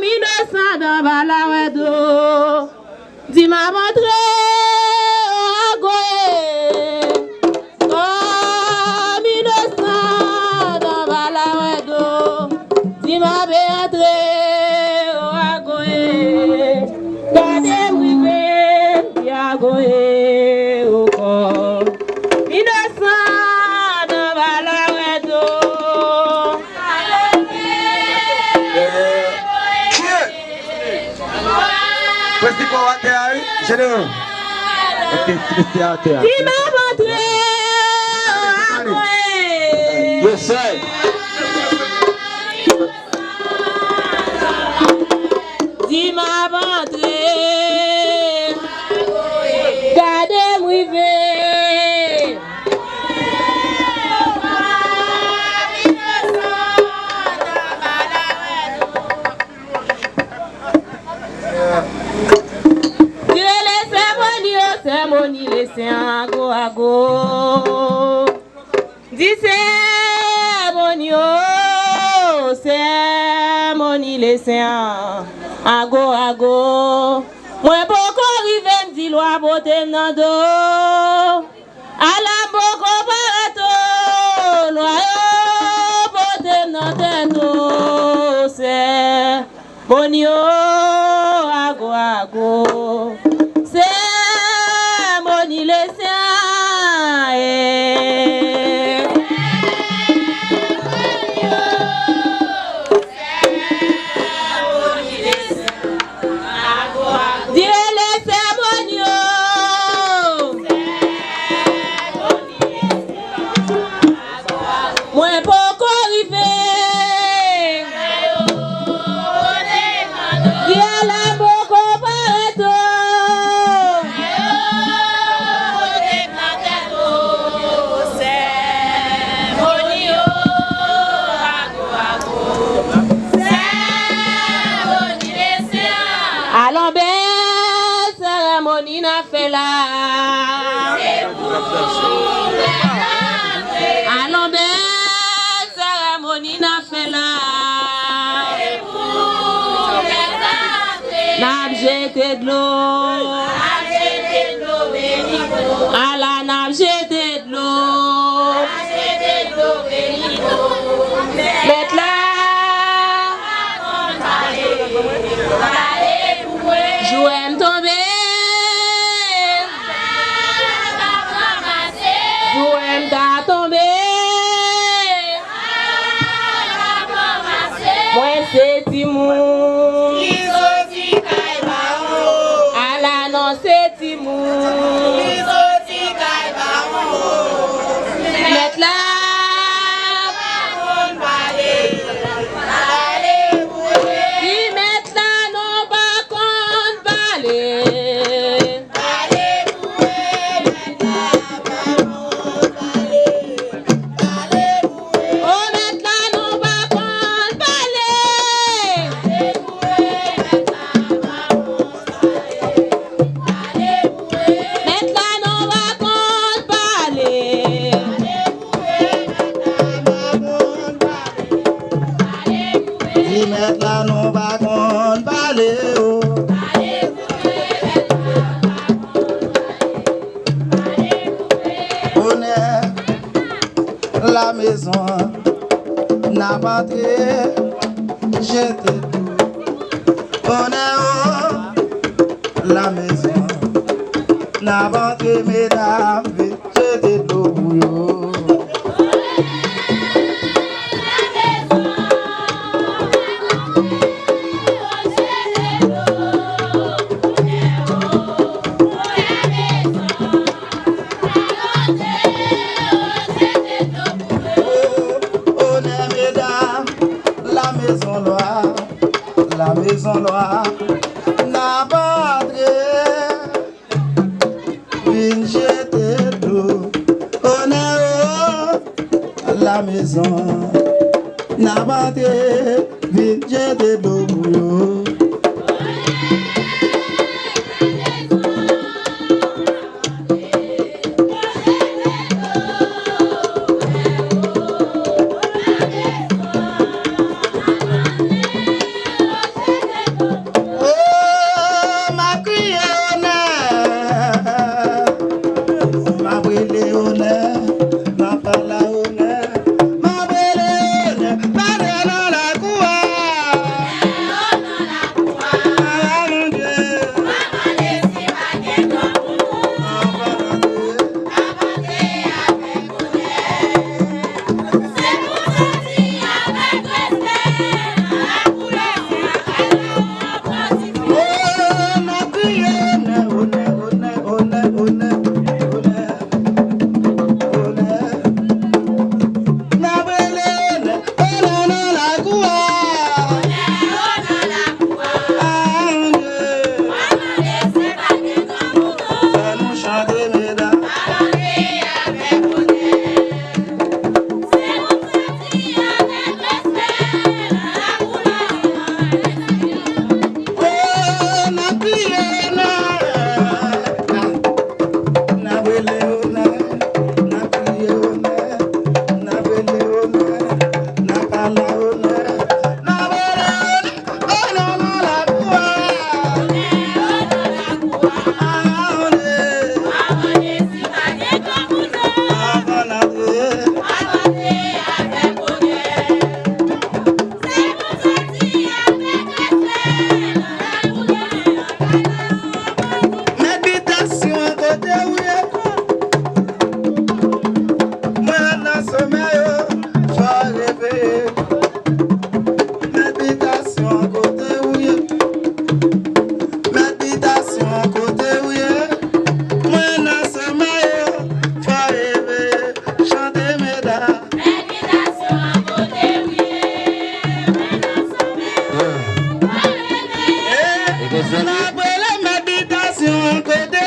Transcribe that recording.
1900 dans Balawedo. Dis-moi montré à Goé. Oh, 1900 dans Balawedo. Dis-moi béatré à Goé. Gardez privé à Goé au corps. 1900 dans Balawedo. Questi qua vai ce ne sono. Dis ma montré à Goé. Yes, sir. Dis ma montré. Gardez-moi privé. Moni laissez un go à go. Dis c'est moni laissez un go à go. Moi beaucoup rive dit loi beauté nan do. À la boko barato loi beauté nan tête c'est moni à go. Moni laissez allons belle cérémonie n'a fait là. N'a jeté de l'eau. À la n'a jeté de l'eau. Mettre là. Jouer me tomber. Da tomber. Moi c'est Timou. À la non c'est Timou. Mettre là. Qui mettre là non pas contre balai. La maison n'a pas été jetée. On est la maison n'a pas été mesdames jetée de l'eau. La maison loi n'a pas une jetée d'eau. On est la maison n'a pas une jetée d'eau. On a pris la méditation, côté